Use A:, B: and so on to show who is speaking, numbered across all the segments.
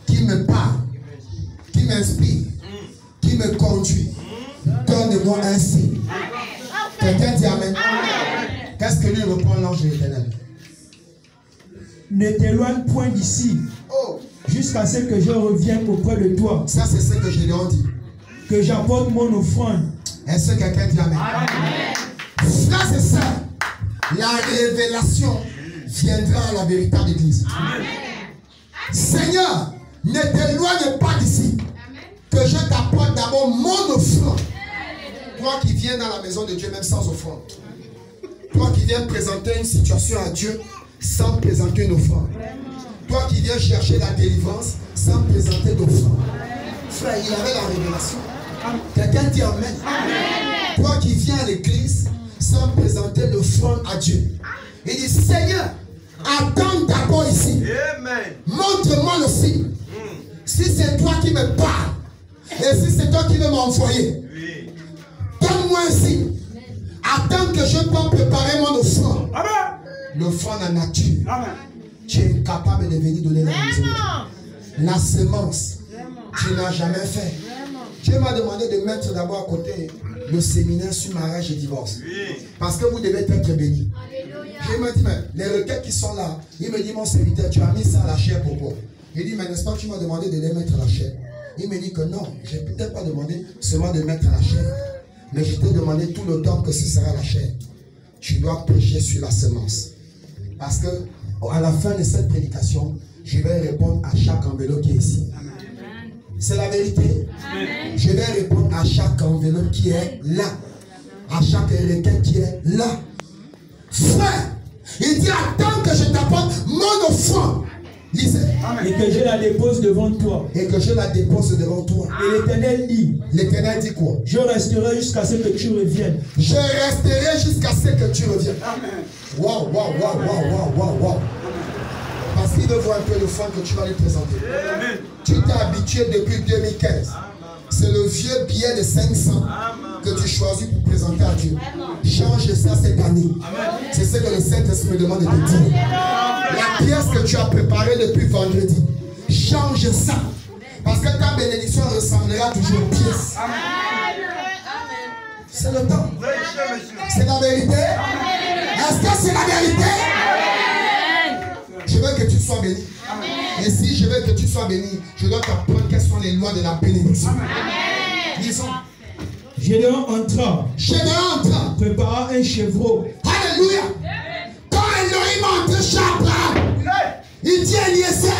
A: qui me parle, qui m'inspire, qui me conduit. Donne-moi un signe. Quelqu'un dit Amen. Qu'est-ce que lui répond l'ange de l'Éternel?
B: Ne t'éloigne point d'ici, jusqu'à ce que je revienne auprès de toi.
A: Ça, c'est ce que Gédéon dit.
B: Que j'apporte mon offrande.
A: Est-ce que quelqu'un dit Amen? Frères et sœurs, la révélation viendra à la véritable église. Seigneur, ne t'éloigne pas d'ici. Que je t'apporte d'abord mon offrande. Toi qui viens dans la maison de Dieu même sans offrande. Toi qui viens présenter une situation à Dieu sans présenter une offrande. Toi qui viens chercher la délivrance sans présenter d'offrande. Frère, il avait la révélation. Quelqu'un dit Amen. Toi qui viens à l'église sans présenter l'offrande à Dieu. Il dit Seigneur, attends d'abord ici. Montre-moi le signe. Si c'est toi qui me parles et si c'est toi qui veux m'envoyer, donne-moi un signe. Attends que je peux préparer mon offrande. L'offrande en nature. Tu es capable de venir donner la maison. La semence, tu n'as jamais fait. Dieu m'a demandé de mettre d'abord à côté le séminaire sur mariage et divorce. Parce que vous devez être bénis. Je me dis, mais les requêtes qui sont là, il me dit, mon serviteur, tu as mis ça à la chair pourquoi? Il dit, mais n'est-ce pas que tu m'as demandé de les mettre à la chair? Il me dit que non, je n'ai peut-être pas demandé seulement de mettre à la chair. Mais je t'ai demandé tout le temps que ce sera la chair. Tu dois prêcher sur la semence. Parce que à la fin de cette prédication, je vais répondre à chaque enveloppe qui est ici. C'est la vérité. Amen. Je vais répondre à chaque enveloppe qui est là. À chaque requête qui est là. Frère, il dit attends que je t'apporte mon offrande. Lisez.
B: Et que je la dépose devant toi.
A: Et que je la dépose devant toi.
B: Et l'Éternel dit.
A: L'Éternel dit quoi?
B: Je resterai jusqu'à ce que tu reviennes.
A: Je resterai jusqu'à ce que tu reviennes. Waouh, waouh, waouh, waouh, waouh, waouh. Parce qu'il veut voir un peu le fond que tu vas lui présenter. Amen. Tu t'es habitué depuis 2015. C'est le vieux billet de 500 que tu choisis pour présenter à Dieu. Change ça cette année. C'est ce que le Saint-Esprit me demande de te dire. La pièce que tu as préparée depuis vendredi, change ça. Parce que ta bénédiction ressemblera toujours aux pièces. C'est le temps. C'est la vérité. Est-ce que c'est la vérité? Je veux que tu sois béni. Et si je veux que tu sois béni, je dois t'apprendre quelles sont les lois de la bénédiction. Disons.
B: Gédéon entra.
A: Prépara
B: un chevreau.
A: Alléluia. Quand Elohim a entré chez Abraham, il dit à Eliezer,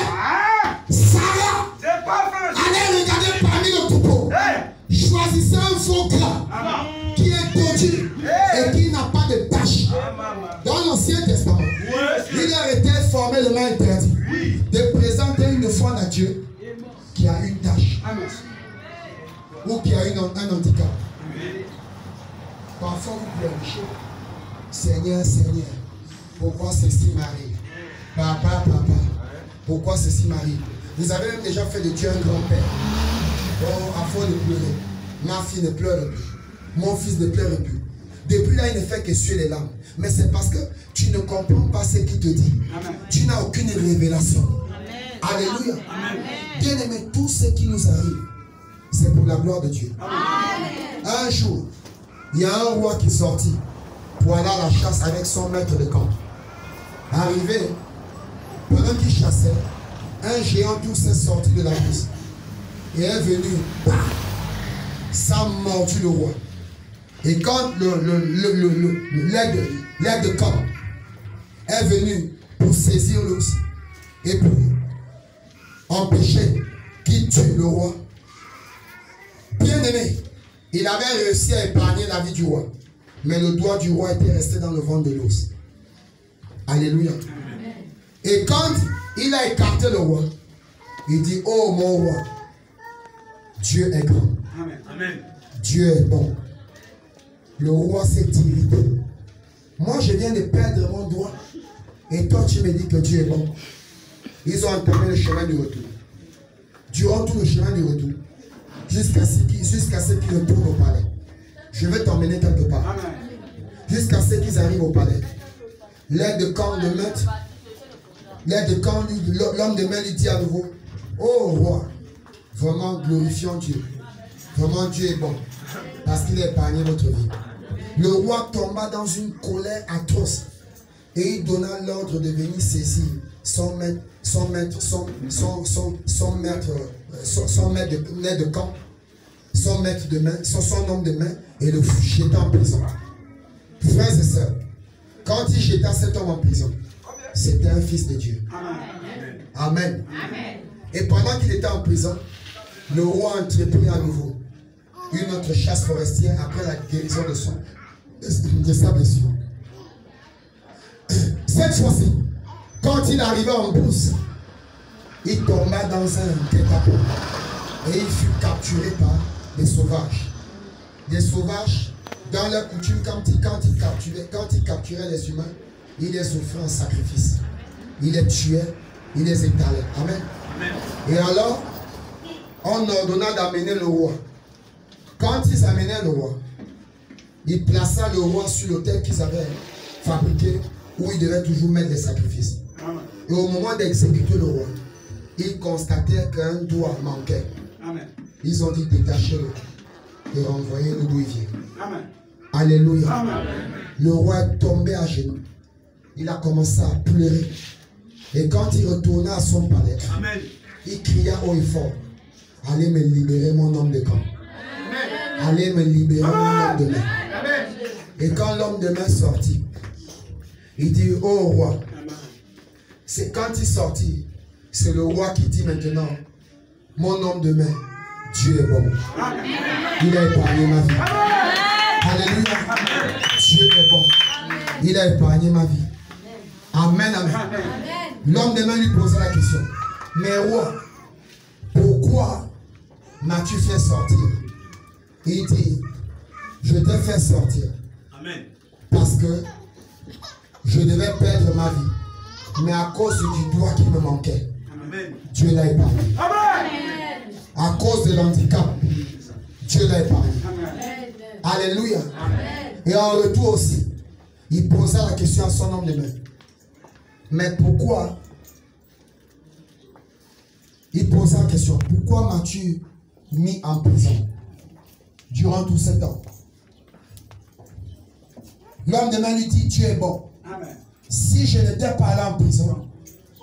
A: Sarah, allez regarder parmi le troupeau. Choisissez un faux gras qui est tordu et qui n'a pas de tache. Dans l'Ancien Testament, il a été formellement interdit de présenter une offrande à Dieu qui a une tache ou qui a un handicap. Parfois vous pleurez. Seigneur, Seigneur, pourquoi ceci m'arrive? Papa, pourquoi ceci m'arrive? Vous avez même déjà fait de Dieu un grand-père. Oh, à force de pleurer. Ma fille ne pleure plus. Mon fils ne pleure plus. Depuis là, il ne fait que suer les larmes. Mais c'est parce que tu ne comprends pas ce qu'il te dit. Amen. Tu n'as aucune révélation. Amen. Alléluia. Bien aimé, tout ce qui nous arrive, c'est pour la gloire de Dieu. Amen. Un jour, il y a un roi qui sortit pour aller à la chasse avec son maître de camp. Arrivé, pendant qu'il chassait, un géant tout s'est sorti de la brousse et est venu, ça a mordu le roi. Et quand l'aide de camp est venu pour saisir l'ours et pour empêcher qu'il tue le roi, bien aimé, il avait réussi à épargner la vie du roi. Mais le doigt du roi était resté dans le ventre de l'ours. Alléluia. Et quand il a écarté le roi, il dit, oh mon roi, Dieu est grand. Amen. Dieu est bon. Le roi s'est irrité. Moi, je viens de perdre mon doigt. Et toi, tu me dis que Dieu est bon. Ils ont entamé le chemin du retour. Durant tout le chemin du retour, jusqu'à ce qu'ils retournent au palais. Je vais t'emmener quelque part. Jusqu'à ce qu'ils arrivent au palais. L'aide de camp de maître, l'aide de camp, l'homme de main lui dit à nouveau, oh roi, vraiment glorifions Dieu. Vraiment Dieu est bon. Parce qu'il a épargné votre vie. Le roi tomba dans une colère atroce. Et il donna l'ordre de venir saisir son maître de camp, son maître de main, son homme de main, et le jeter en prison. Frères et sœurs, quand il jeta cet homme en prison, c'était un fils de Dieu. Amen. Amen. Et pendant qu'il était en prison, le roi entreprit à nouveau une autre chasse forestière après la guérison de sa blessure. Cette fois-ci, quand il arriva en brousse, il tomba dans un guet-apens et il fut capturé par des sauvages. Des sauvages, dans leur coutume, quand ils capturaient les humains, ils les offraient en sacrifice. Ils les tuaient, ils les étalaient. Amen. Amen. Et alors, on ordonna d'amener le roi. Quand ils amenaient le roi, il plaça le roi sur l'autel qu'ils avaient fabriqué, où il devait toujours mettre les sacrifices. Et au moment d'exécuter le roi, ils constatèrent qu'un doigt manquait. Amen. Ils ont dit détachez-le et renvoyez-le d'où il vient. Amen. Alléluia. Amen. Le roi est tombé à genoux. Il a commencé à pleurer. Et quand il retourna à son palais, amen, il cria haut et fort, allez me libérer mon homme de camp. Amen. Allez me libérer mon homme de main. Amen. Et quand l'homme de main sortit, il dit, oh roi, c'est quand il sortit, c'est le roi qui dit maintenant, mon homme de main, Dieu est bon. Amen. Il a épargné ma vie. Amen. Alléluia. Amen. Dieu est bon. Amen. Il a épargné ma vie. Amen, amen. Amen. L'homme de main lui posait la question, mais roi, pourquoi m'as-tu fait sortir? Il dit, je t'ai fait sortir. Amen. Parce que je devais perdre ma vie, mais à cause du doigt qui me manquait, amen, Dieu l'a épargné. Amen. À cause de l'handicap, Dieu l'a épargné. Amen. Alléluia. Amen. Et en retour aussi, il posa la question à son homme de main. Mais pourquoi? Il posa la question, pourquoi m'as-tu mis en prison durant tout ce temps? L'homme de main lui dit, Dieu est bon. Amen. Si je n'étais pas allé en prison,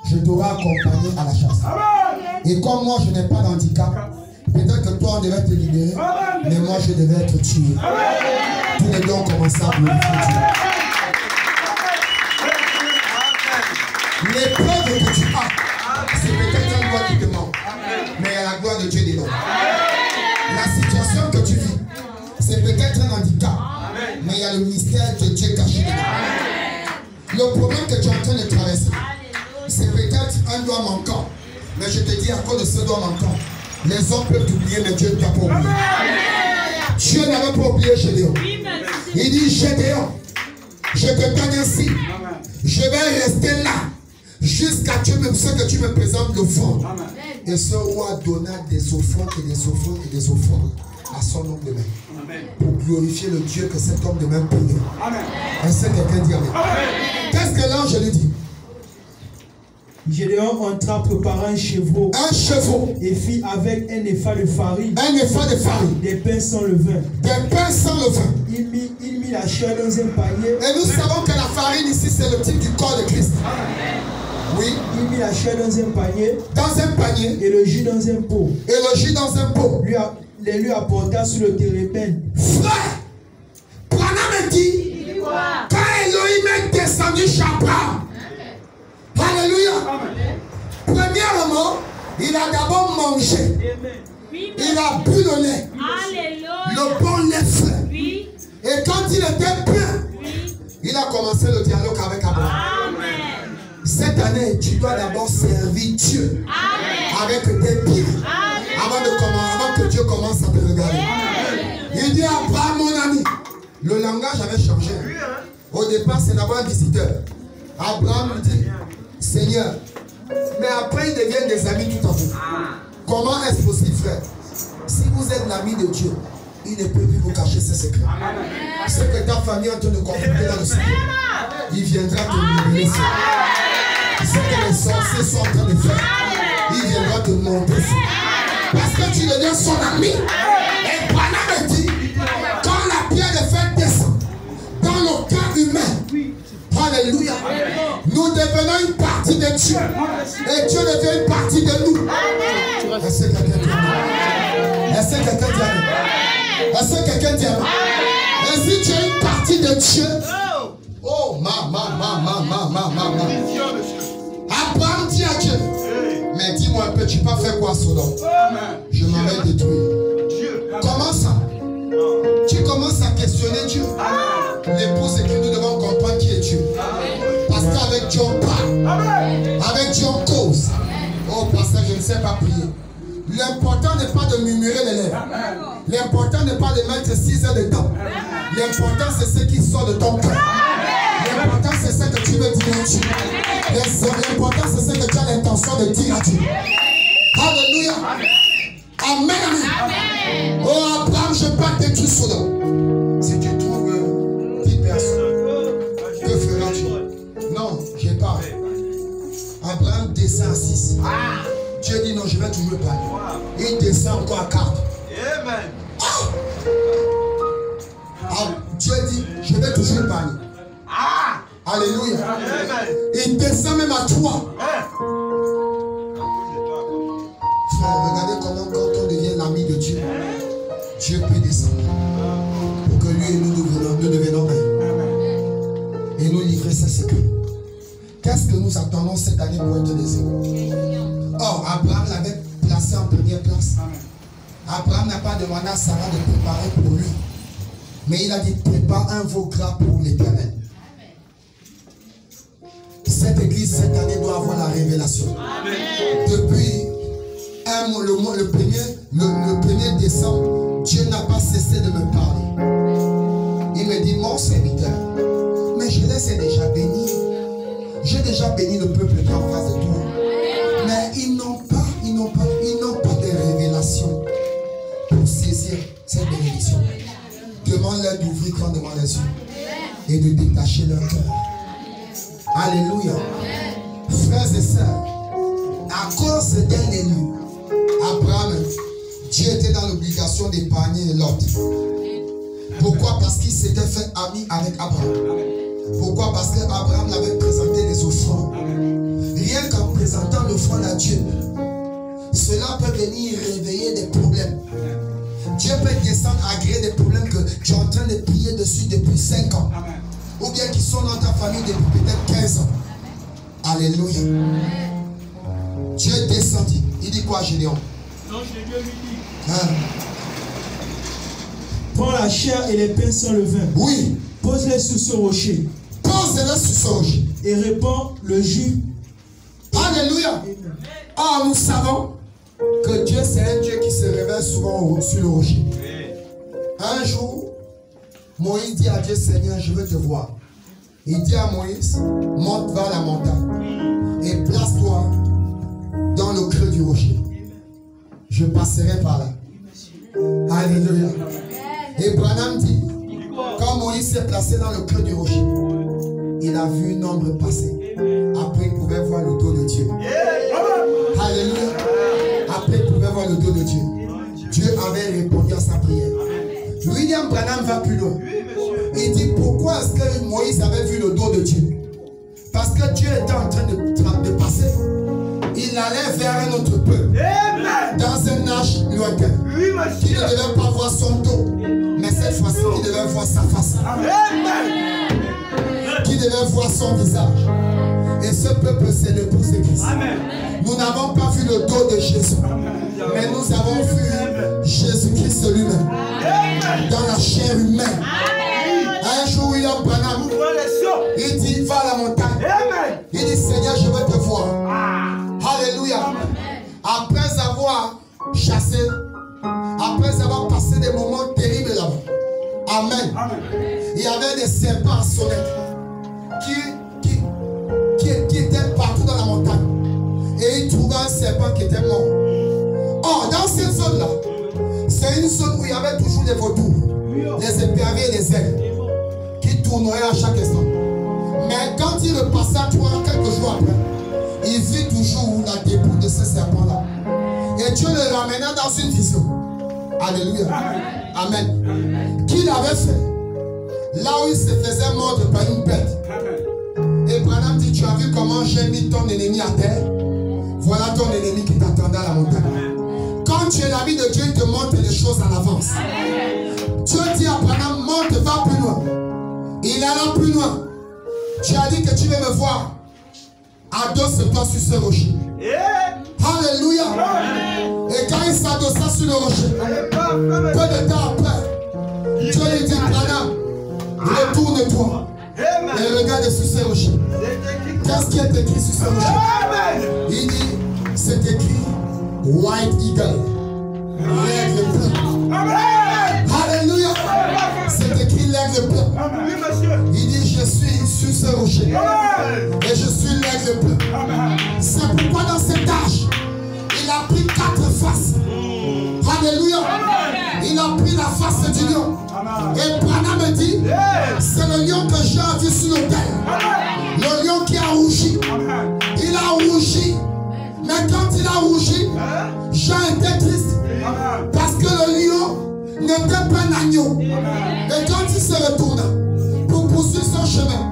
A: je t'aurais accompagné à la chasse. Amen. Et comme moi je n'ai pas d'handicap, peut-être que toi on devait te libérer, amen, mais moi je devais être tué. Amen. Tous les deux ont commencé à glorifier Dieu. L'épreuve que tu as, c'est peut-être un doigt qui te manque, mais il y a la gloire de Dieu dedans. La situation que tu vis, c'est peut-être un handicap, mais il y a le mystère de Dieu caché dedans. Le problème que tu es en train de traverser, c'est peut-être un doigt manquant, mais je te dis à cause de ce doigt manquant, les hommes peuvent t'oublier, mais Dieu ne t'a pas oublié. Dieu n'avait pas oublié Gédéon. Il dit, Gédéon, je te donne ainsi, je vais rester là jusqu'à ce que tu me présentes l'offrande. Et ce roi donna des offrandes et des offrandes et des offrandes à son homme de main. Pour glorifier le Dieu que cet homme de main priait. Est-ce que quelqu'un dit amen? Qu'est-ce que l'ange lui dit?
B: Gédéon entra préparer un chevreau.
A: Un chevreau.
B: Et fit avec un épha de farine.
A: Un épha de farine.
B: Des pains sans levain.
A: Des pains sans levain.
B: Il mit la chair dans un panier.
A: Et nous savons que la farine ici c'est le type du corps de Christ. Oui.
B: Il mit la chair dans un panier.
A: Dans un panier.
B: Et le jus dans un pot.
A: Et le jus dans un pot.
B: Lui apporta sur le térébinthe.
A: Frère, Branham dit, quand Elohim est descendu chez Abraham, alléluia. Premièrement, il a d'abord mangé. Il a bu le lait. Le bon lait frais. Et quand il était plein, il a commencé le dialogue avec Abraham. Cette année, tu dois d'abord servir Dieu avec tes pieds avant que Dieu commence à te regarder. Il dit à Abraham, mon ami, le langage avait changé. Au départ, c'est d'abord un visiteur. Abraham lui dit, Seigneur, mais après ils deviennent des amis tout à coup. Comment est-ce possible, frère? Si vous êtes l'ami de Dieu, il ne peut plus vous cacher ses secrets. Ce que ta famille est en train de compliquer dans le secret, il viendra te libérer. Ce que les sorciers sont en train de faire, il viendra te montrer ça. Parce que tu deviens son ami. Et Branham dit, quand la pierre de fer descend dans le cœur humain, alléluia, nous devenons une partie de Dieu. Et Dieu devient une partie de nous. Est-ce que quelqu'un dit amen? Est-ce que quelqu'un dit amen? Est-ce que quelqu'un dit amen? Et si tu es une partie de Dieu, oh, Abraham dit à Dieu, mais dis-moi un peu, tu peux faire quoi, Sodome? Je m'avais détruit. Comment ça? Tu commences à questionner Dieu. L'épouse, c'est que nous devons comprendre qui est Dieu. Parce qu'avec Dieu on parle. Avec Dieu on cause. Oh, pasteur, je ne sais pas prier. L'important n'est pas de murmurer les lèvres. L'important n'est pas de mettre 6 heures de temps. L'important c'est ce qui sort de ton cœur. L'important c'est ce que tu veux dire à Dieu. L'important c'est ce que tu as l'intention de dire à Dieu. Alléluia. Amen. Amen. Oh Abraham, je peux détruire Sodome. Si tu trouves 10 personnes, que feras-tu? Non, j'ai pas. Abraham descend à 6. Dieu dit non, je vais toujours parler. Il descend encore à 4. Amen. Dieu dit, je vais toujours parler. Alléluia. Il descend même à 3. Frère, regardez comment quand on devient l'ami de Dieu, Dieu peut descendre. Pour que lui et nous devenons un. Et nous livrer ses secrets. Qu'est-ce que nous attendons cette année pour être des héros? Or, Abraham l'avait placé en première place. Abraham n'a pas demandé à Sarah de préparer pour lui. Mais il a dit, prépare un veau gras pour l'Éternel. Cette église, cette année, doit avoir la révélation. Depuis le 1er décembre, Dieu n'a pas cessé de me parler. Il me dit, mon serviteur, mais je les ai déjà bénis. J'ai déjà béni le peuple qui est en face de toi. Mais ils n'ont pas de révélation pour saisir cette bénédiction. Demande-leur d'ouvrir grandement les yeux et de détacher leur cœur. Alléluia. Frères et sœurs, à cause d'un élu, Abraham, Dieu était dans l'obligation d'épargner Lot. Pourquoi? Parce qu'il s'était fait ami avec Abraham. Pourquoi? Parce qu'Abraham l'avait présenté des offrandes. Rien qu'en présentant l'offrande à Dieu, cela peut venir réveiller des problèmes. Dieu peut descendre à créer des problèmes que tu es en train de prier dessus depuis 5 ans. Ou bien qui sont dans ta famille depuis peut-être 15 ans. Alléluia. Dieu est descendu. Il dit quoi, Gédéon?
B: Non, Gédéon lui dit. Prends la chair et les pains sans le vin.
A: Oui.
B: Pose-les sur ce rocher.
A: Pose-les sur ce rocher.
B: Et répands le jus.
A: Alléluia. Oh, nous savons que Dieu, c'est un Dieu qui se révèle souvent sur le rocher. Un jour, Moïse dit à Dieu, Seigneur, je veux te voir. Il dit à Moïse, monte vers la montagne et place-toi dans le creux du rocher. Je passerai par là. Alléluia. Et Branham dit, quand Moïse s'est placé dans le creux du rocher, il a vu une ombre passer. Après, il pouvait voir le dos de Dieu. Alléluia. Après, il pouvait voir le dos de Dieu. Dieu avait répondu à sa prière. William Branham va plus loin. Il dit, pourquoi est-ce que Moïse avait vu le dos de Dieu? Parce que Dieu était en train de passer. Il allait vers un autre peuple. Dans un âge lointain. Qui ne devait pas voir son dos. Mais cette fois-ci, qui devait voir sa face. Qui devait voir son visage. Et ce peuple, c'est l'épouse de Christ. Nous n'avons pas vu le dos de Jésus. Mais nous avons vu Jésus-Christ lui-même. Dans la chair humaine. Un jour, William Branham, il dit, va à la montagne. Il dit, Seigneur, je veux te voir. Alléluia. Après avoir chassé, après avoir passé des moments terribles là-bas. Amen. Il y avait des serpents à sonnette qui étaient partout dans la montagne. Et il trouvait un serpent qui était mort. Or, dans cette zone-là, c'est une zone où il y avait toujours des vautours, les éperviers et les aigles qui tourneraient à chaque instant. Mais quand il repassait quelques jours après, il vit toujours la dépouille de ce serpent-là. Et Dieu le ramena dans une vision. Alléluia. Amen. Qu'il avait fait là où il se faisait mordre par une bête. Et Branham dit, tu as vu comment j'ai mis ton ennemi à terre? Voilà ton ennemi qui t'attendait à la montagne. Quand tu es l'ami de Dieu, il te montre les choses en avance. Dieu dit à Branham, monte, va plus loin. Il alla plus loin. Tu as dit que tu veux me voir. Adosse-toi sur ce rocher. Alléluia. Et quand il s'adossa sur le rocher, peu de temps après, Dieu lui dit, Branham, retourne-toi et regarde sur ce rocher. Qu'est-ce qui est écrit sur ce rocher? Il dit, c'est écrit White Eagle, l'aigle blanc. Alléluia. C'est écrit l'aigle blanc. Il dit, je suis sur ce rocher et je suis l'aigle blanc. C'est pourquoi dans cet âge, il a pris 4 faces. Alléluia. Il a pris la face du lion. Et Branham me dit, c'est le lion que j'ai vu sur l'autel. Le lion qui a rougi. Il a rougi. Mais quand il a rougi, Jean était triste. Parce que le lion n'était pas un agneau. Et quand il se retourna pour poursuivre son chemin,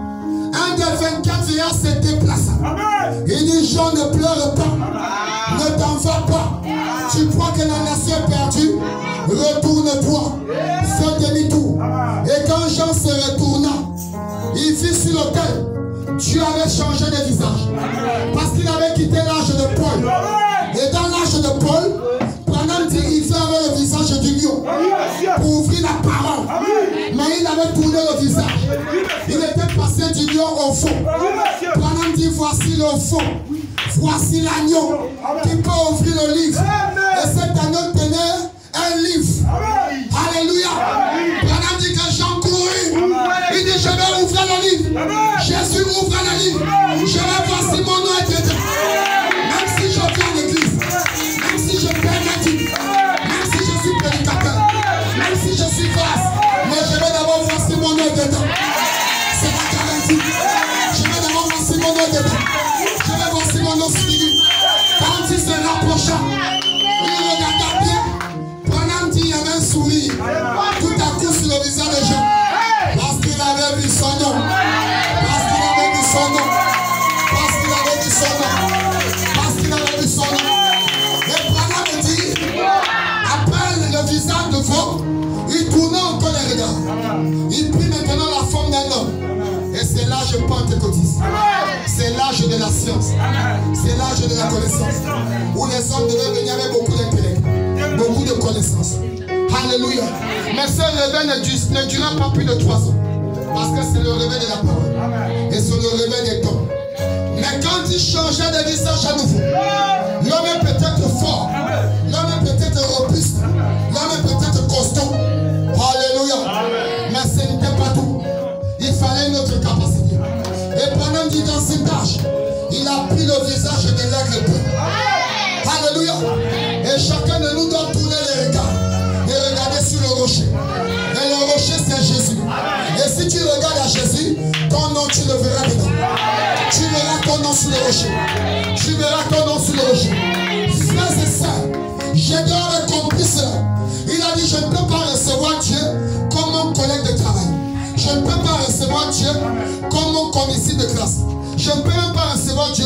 A: un des 24 vieillards se déplaça. Il dit, Jean, ne pleure pas. Ne t'en va pas. Tu crois que la nation est perdue? Retourne-toi. Fais demi-tour. Et quand Jean se retourna, il vit sur l'autel. Dieu avait changé de visage. Parce qu'il avait quitté l'âge de Paul. Et dans l'âge de Paul, Branham dit il fait avec le visage du lion pour ouvrir la parole. Mais il avait tourné le visage. Il était passé du lion au fond. Branham dit voici le fond. Voici l'agneau qui peut ouvrir le livre. Et cet agneau tenait un livre. Alléluia. Branham dit que Jean courut. Il dit je vais ouvrir le livre. Jésus ouvre le livre. Je vais voir si mon nom est dedans. Même si je viens à l'église, même si je paie mes dîmes, même si je suis prédicateur, même si je suis grâce, mais je vais d'abord voir si mon nom est dedans. C'est ma garantie. Je vais d'abord voir si mon nom est dedans. Je vais voir si mon nom figure. Quand il se rapprocha, il regarda bien. Branham dit il y avait un sourire. Tout à coup sur le visage de Jean. Parce qu'il avait vu son nom. Parce qu'il avait vu son nom. Parce qu'il avait vu son nom. Parce qu'il avait vu son nom. Et Branham dit, après le visage de fond, il tournait encore les regards. Il prit maintenant la forme d'un homme. Et c'est l'âge pentecôtiste. C'est l'âge de la science. C'est l'âge de la connaissance. Où les hommes devaient venir avec beaucoup d'intellect, beaucoup de connaissances. Alléluia. Mais ce réveil ne durera pas plus de 3 ans. Parce que c'est le réveil de la parole. Et c'est le réveil des dons. Mais quand il changeait de visage à nouveau, l'homme est peut-être fort. L'homme est peut-être robuste. L'homme est peut-être costaud. Alléluia. Mais ce n'était pas tout. Il fallait une autre capacité. Et Branham dit dans cet âge, il a pris le visage de l'aigle blanc. Alléluia. Et chacun de nous doit tourner les regards et regarder sur le rocher. Et le rocher, c'est Jésus. Et si tu regardes à Jésus, ton nom, tu le verras dedans. Tu verras ton nom sur le rocher. Tu verras ton nom sur le rocher. Frères et sœurs, Gédéon avait compris cela. Il a dit, je ne peux pas recevoir Dieu comme mon collègue de travail. Je ne peux pas recevoir Dieu comme mon commissaire de classe. Je ne peux même pas recevoir Dieu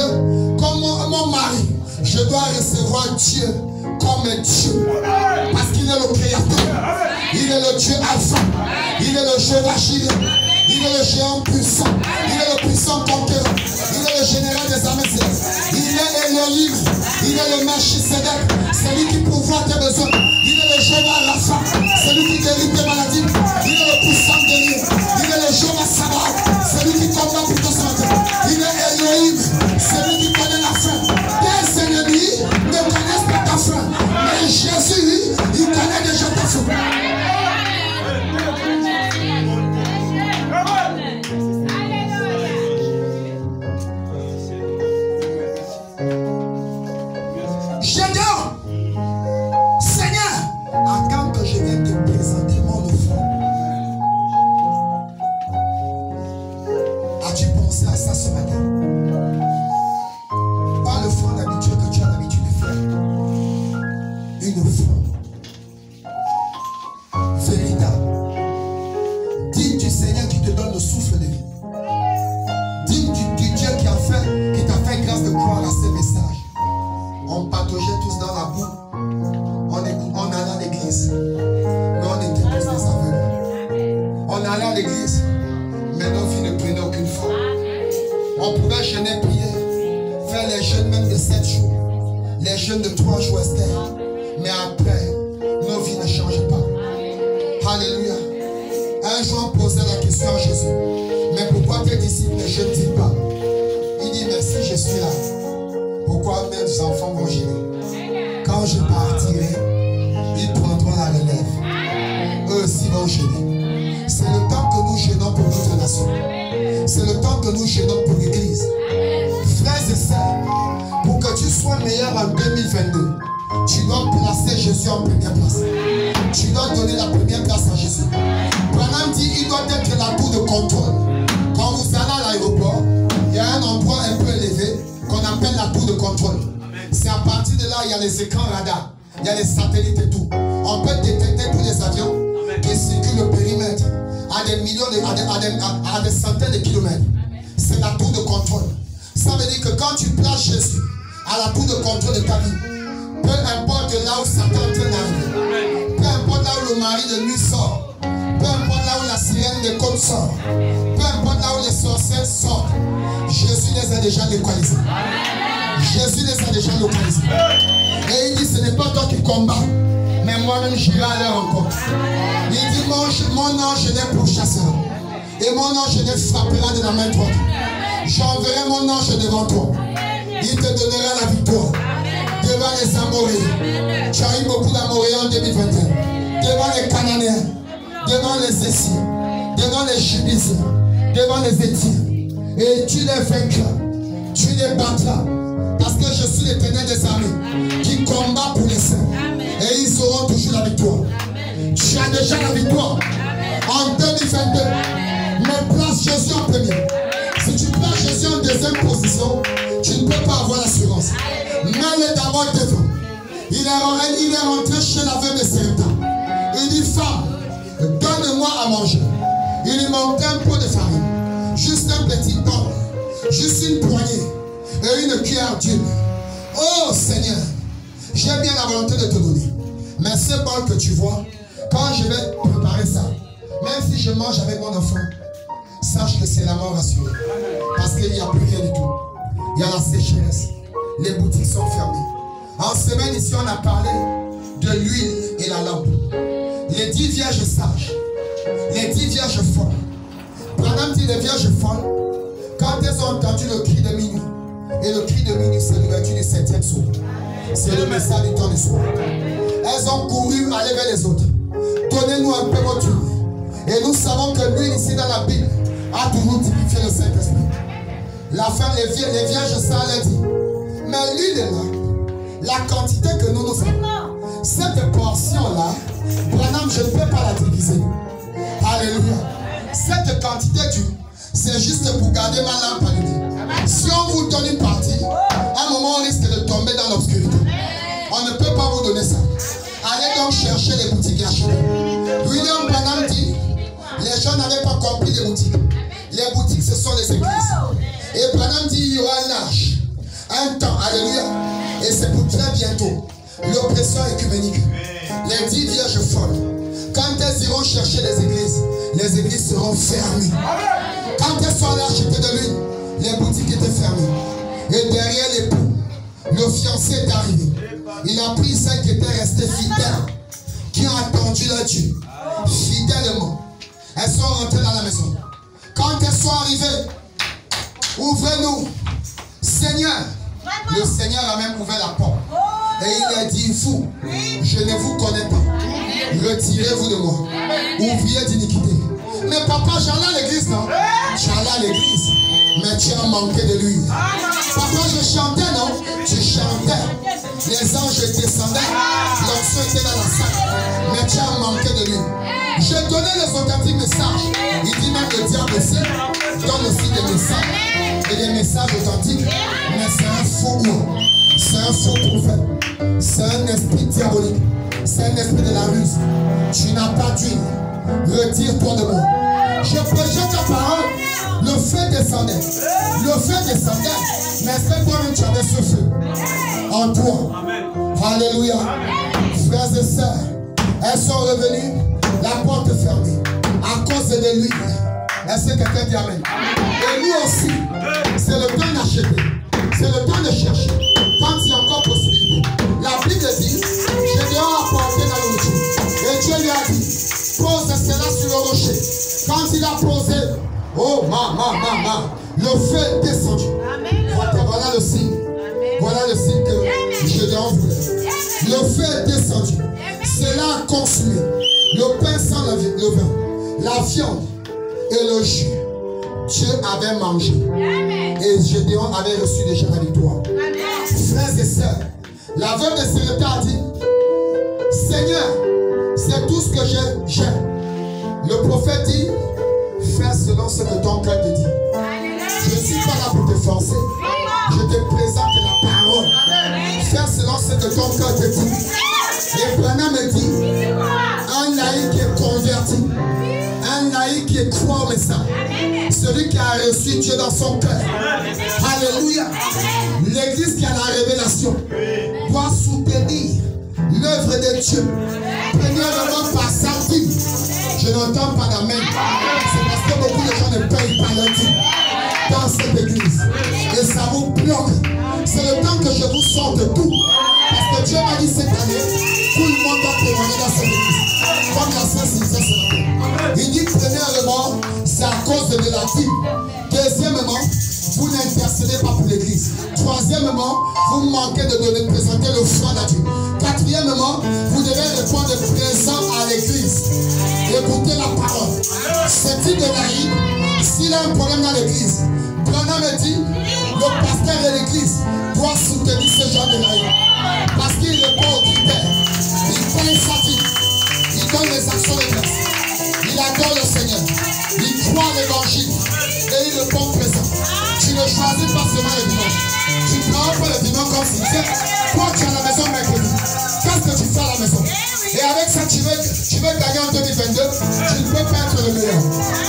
A: comme mon mari. Je dois recevoir Dieu comme Dieu. Parce qu'il est le créateur. Il est le Dieu alpha. Il est le Jéhovah Jireh. Il est le géant puissant. Il est le puissant conquérant. Il est le général des armées célestes. Il est Elohim. Il est le Melchisedec. C'est lui qui pourvoit tes besoins. Il est le Jéhovah Rapha. C'est lui qui guérit tes maladies. Il est le puissant guerrier. Il est le Jéhovah Sabaoth. C'est lui qui combat pour ton santé. Il est Elohim. C'est lui qui connaît la fin. Tes ennemis ne connaissent pas ta fin. Mais Jésus, il connaît déjà ta fin. Gédéon, Seigneur, attends que je vienne te présenter mon offrande. une offrande véritable, digne du Seigneur qui te donne le souffle de vie, digne du Dieu qui t'a fait grâce de croire à ces messages. On pataugeait tous dans la boue, on allait à l'église, mais on était tous des aveugles. On allait à l'église, mais nos vies ne prenaient aucune forme. On pouvait jeûner, prier, faire les jeûnes même de 7 jours, les jeûnes de 3 jours, Esther. Mais après, nos vies ne changeaient pas. Alléluia. Un jour, on posait la question à Jésus. Mais pourquoi tes disciples ne jeûnent-ils pas? Il dit, mais si je suis là, pourquoi mes enfants vont jeûner? Quand je partirai, ils prendront la relève. Eux aussi vont jeûner. C'est le temps que nous jeûnons pour notre nation. C'est le temps que nous jeûnons pour l'Église. Frères et sœurs, pour que tu sois meilleur en 2022, tu dois placer Jésus en première place. Tu dois donner la première place à Jésus. Branham dit il doit être la tour de contrôle. Quand vous allez à l'aéroport, il y a un endroit un peu élevé qu'on appelle la tour de contrôle. C'est à partir de là, il y a les écrans radars, il y a les satellites et tout. On peut détecter tous les avions qui circulent le périmètre à des millions, à des centaines de kilomètres. C'est la tour de contrôle. Ça veut dire que quand tu places Jésus à la tour de contrôle de ta vie, peu importe là où Satan est en train d'arriver, peu importe là où le mari de nuit sort, peu importe là où la sirène de côte sort, peu importe là où les sorcières sortent, Jésus les a déjà localisés. Jésus les a déjà localisés. Et il dit, ce n'est pas toi qui combats, mais moi-même j'irai à leur rencontre. Il dit, mon ange n'est pourchasseur, et mon ange ne frappera de la main droite. J'enverrai mon ange devant toi. Il te donnera la victoire. Devant les Amoréens. Tu as eu beaucoup d'Amoréens en 2021. Devant les Cananéens. Devant les Essiens. Devant les Jubisiens. Devant les Étiens. Et tu les vaincras. Tu les battras. Parce que je suis l'Éternel des armées qui combat pour les saints. Et ils auront toujours la victoire. Tu as déjà la victoire. En 2022. Mais place Jésus en premier. Si tu places Jésus en deuxième position, tu ne peux pas avoir l'assurance. Mets-le d'abord devant. Il est rentré chez la veuve de Sarepta. Il dit, femme, donne-moi à manger. Il lui manquait un pot de farine, juste un petit pain, juste une poignée et une cuillère d'huile. Oh Seigneur, j'ai bien la volonté de te donner. Mais ce bol que tu vois, quand je vais préparer ça, même si je mange avec mon enfant, sache que c'est la mort assurée. Parce qu'il n'y a plus rien du tout. Il y a la sécheresse. Les boutiques sont fermées. En semaine ici, on a parlé de l'huile et la lampe. Les 10 vierges sages. Les 10 vierges folles. Branham dit les vierges folles, quand elles ont entendu le cri de minuit. Et le cri de minuit, c'est l'ouverture du 7e jour. C'est le message du temps du soir. Elles ont couru aller vers les autres. Donnez-nous un peu votre huile. Et nous savons que l'huile ici dans la Bible a toujours typifié le Saint-Esprit. La femme, les vierges, ça allait dire. Mais l'huile est là. La quantité que nous avons. Cette portion-là, Branham, je ne peux pas la diviser. Alléluia. Cette quantité d'huile, c'est juste pour garder ma lampe allumée. Si on vous donne une partie, à un moment on risque de tomber dans l'obscurité. On ne peut pas vous donner ça. Allez donc chercher les boutiques et achetez. William Branham dit, les gens n'avaient pas compris les boutiques. Les boutiques, ce sont les églises. Et Branham dit, il y aura un âge, un temps, alléluia. Et c'est pour très bientôt. L'oppression écuménique. Les 10 vierges folles. Quand elles iront chercher les églises seront fermées. Quand elles sont allées acheter de l'huile, les boutiques étaient fermées. Et derrière l'époux, le fiancé est arrivé. Il a pris celles qui étaient restées fidèles, qui ont attendu leur Dieu, fidèlement. Elles sont rentrées dans la maison. Quand elles sont arrivées, ouvrez-nous. Seigneur, le Seigneur a même ouvert la porte. Et il a dit, vous, je ne vous connais pas. Retirez-vous de moi. Ouvrier d'iniquité. Mais papa, j'allais à l'église, non? Tu allais à l'église, mais tu as manqué de lui. Papa, je chantais, non? Tu chantais. Les anges descendaient. L'onction était dans la salle. Mais tu as manqué de lui. Je donnais les authentiques messages. Il dit même le diable aussi donne aussi des messages. Et des messages authentiques. Mais c'est un faux mot. C'est un faux prophète. C'est un esprit diabolique. C'est un esprit de la ruse. Tu n'as pas d'huile. Retire-toi de moi. Je prêchais ta parole. Le feu descendait. Le feu descendait. Mais est-ce que toi-même tu avais ce feu en toi? Alléluia. Frères et sœurs, elles sont revenues. La porte fermée. À cause de l'huile. Est-ce que quelqu'un dit amen? Et nous aussi, c'est le temps d'acheter. C'est le temps de chercher. Quand il y a encore possibilité. La Bible dit, Gédéon a porté dans le rocher. Et Dieu lui a dit, pose cela sur le rocher. Quand il a posé, oh, le feu est descendu. Voilà le signe. Voilà le signe que Gédéon voulait. Le feu est descendu. Cela a consumé le pain sans le vin, la viande et le jus. Dieu avait mangé. Et Gédéon avait reçu déjà la victoire. Frères et sœurs, la veuve de Sérepta a dit, Seigneur, c'est tout ce que j'ai. Le prophète dit, fais selon ce que ton cœur te dit. Je ne suis pas là pour te forcer. Je te présente la parole. Fais selon ce que ton cœur te dit. Et Branham me dit, un laïc est converti. Un laïc qui croit au message. Celui qui a reçu Dieu dans son cœur. Alléluia. L'église qui a la révélation doit soutenir l'œuvre de Dieu. Premièrement par sa vie. Je n'entends pas d'amen. C'est parce que beaucoup de gens ne payent pas leur dîme dans cette église. Et ça vous bloque. C'est le temps que je vous sorte tout. Parce que Dieu m'a dit cette année, tout le monde doit témoigner dans cette église. Comme la Sainte Cynthia ce matin. Il dit premièrement, c'est à cause de la vie. Deuxièmement, vous n'intercédez pas pour l'église. Troisièmement, vous manquez de présenter l'offrande à Dieu. Quatrièmement, vous devez répondre présent à l'église. Écoutez la parole. C'est dit de laïc, s'il a un problème dans l'église, Branham me dit, le pasteur de l'église doit soutenir ce genre de laïc. Parce qu'il répond aux critères. Il paye sa vie. Il donne les actions de grâce. Il adore le Seigneur. Il croit à l'évangile. Et il répond présent. Tu ne choisis pas seulement le dimanche. Tu ne prends pas le dimanche comme si toi tu es à la maison mercredi. Qu'est-ce que tu fais à la maison? Et avec ça, tu veux gagner en 2022. Tu ne peux pas être le meilleur.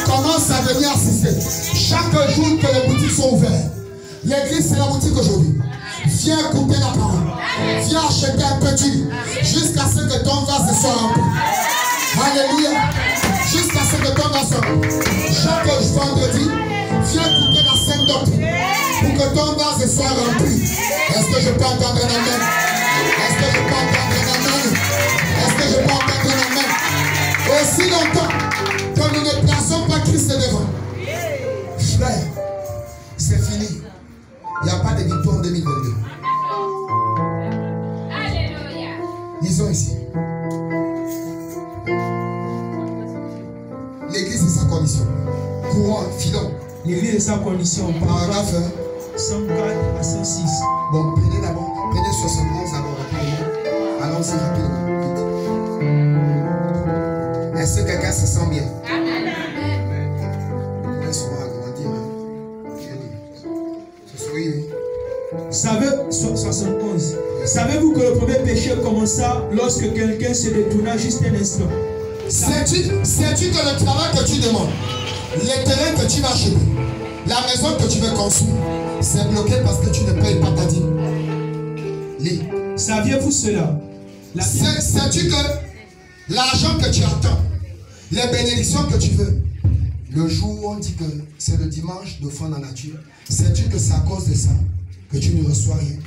A: Commence à venir assister. Chaque jour que les boutiques sont ouvertes. L'église, c'est la boutique aujourd'hui. Viens écouter la parole. Viens acheter un petit. Jusqu'à ce que ton vase soit rempli. Alléluia. Jusqu'à ce que ton vase soit rempli. Chaque vendredi, viens écouter la sainte doctrine. Pour que ton vase soit rempli. Est-ce que je peux entendre un amen? Est-ce que je peux entendre un amen? Est-ce que je peux entendre un amen? Aussi longtemps que nous ne plaçons pas Christ devant. Frère, c'est fini. Il n'y a pas de victoire en 2022.
C: Alléluia.
A: Lisons ici. L'église est sa condition. Courant, filon.
B: L'église est sa condition.
A: Paragraphe
B: 104 à 106.
A: Bon, prenez d'abord. Prenez 71 d'abord rapidement. Allons-y rapidement. Vite. Est-ce que quelqu'un se sent bien?
B: Savez-vous que le premier péché commença lorsque quelqu'un se détourna juste un instant?
A: Sais-tu que le travail que tu demandes, les terrains que tu vas acheter, la maison que tu veux construire, c'est bloqué parce que tu ne payes pas ta dîme? Lis.
B: Saviez-vous cela?
A: Sais-tu que l'argent que tu attends, les bénédictions que tu veux, le jour où on dit que c'est le dimanche d'offrande en nature, sais-tu que c'est à cause de ça que tu ne reçois rien?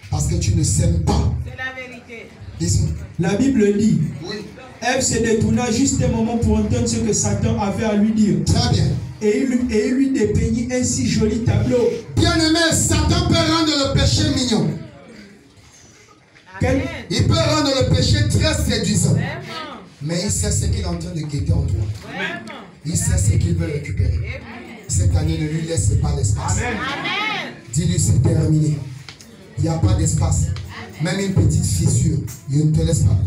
A: Parce que tu ne sèmes pas.
C: C'est la vérité.
A: Dis-moi.
B: La Bible dit,
A: Oui.
B: Ève se détourna juste un moment pour entendre ce que Satan avait à lui dire.
A: Très bien.
B: Et il lui dépeignit un si joli tableau.
A: Bien-aimé, Satan peut rendre le péché mignon. Il peut rendre le péché très séduisant. Mais il sait ce qu'il est en train de guetter en toi. Il sait ce qu'il veut récupérer. Cette année, ne lui laisse pas l'espace. Dis-lui, c'est terminé. Il n'y a pas d'espace. Même une petite fissure, il ne te laisse pas.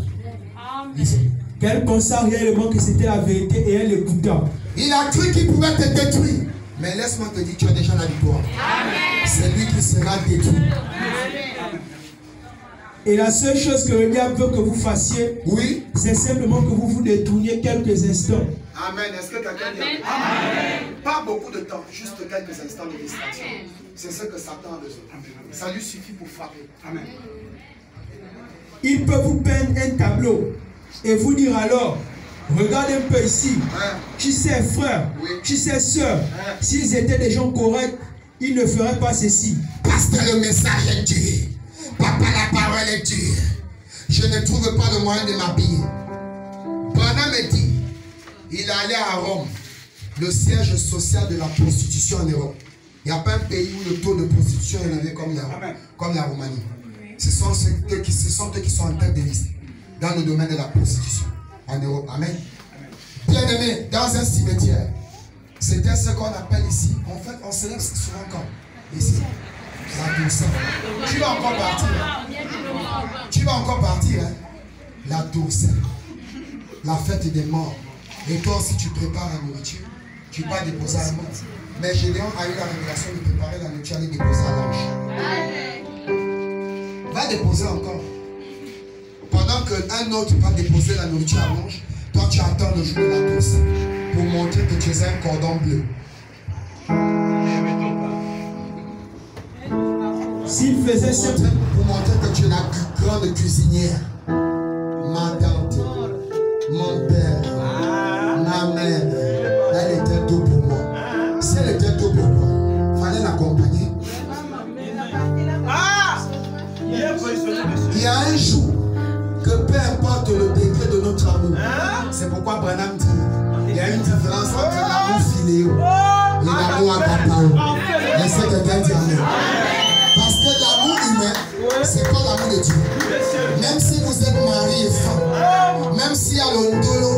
B: Qu'elle constate réellement que c'était la vérité et elle écouta.
A: Il a cru qu'il pouvait te détruire. Mais laisse-moi te dire, tu as déjà la victoire. C'est lui qui sera détruit.
B: Et la seule chose que le diable veut que vous fassiez,
A: oui,
B: c'est simplement que vous vous détourniez quelques instants.
A: Amen. Est-ce que quelqu'un dit Amen? Amen? Pas beaucoup de temps, juste quelques instants de distraction. C'est ce que Satan a besoin. Ça lui suffit pour frapper. Amen.
B: Il peut vous peindre un tableau et vous dire alors, regarde un peu ici, tu sais frère, tu sais soeur, s'ils étaient des gens corrects, ils ne feraient pas ceci.
A: Pasteur, le message est dur. Papa, la parole est dure. Je ne trouve pas le moyen de m'habiller. Branham me dit, il allait à Rome, le siège social de la prostitution en Europe. Il n'y a pas un pays où le taux de prostitution est élevé comme la Roumanie. Ce sont eux qui sont en tête de liste dans le domaine de la prostitution en Europe. Amen. Bien-aimé, dans un cimetière, c'était ce qu'on appelle ici, en fait, on célèbre souvent comme ici, la douceur. Tu vas encore partir. Tu vas encore partir. Hein? La douceur. La fête des morts. Et toi aussi, tu prépares la nourriture. Tu vas déposer à la mort. Mais Gédéon a eu la révélation de préparer la nourriture et de déposer à l'ange. Va déposer encore. Pendant qu'un autre va déposer la nourriture à l'ange, toi tu attends le jour de la douce pour montrer que tu es un cordon bleu.
B: S'il faisait ça
A: pour montrer que tu es la plus grande cuisinière. Ma tante, mon père, ma mère, elle était tout pour moi. Si elle était tout pour moi, il fallait l'accompagner. Il y a un jour que peu importe le degré de notre amour, c'est pourquoi Branham dit il y a une différence entre l'amour filéo et l'amour agapao. Laissez quelqu'un dire amen. Parce que l'amour humain, c'est pas l'amour de Dieu. Même si vous êtes mari et femme, même s'il y a le ndolo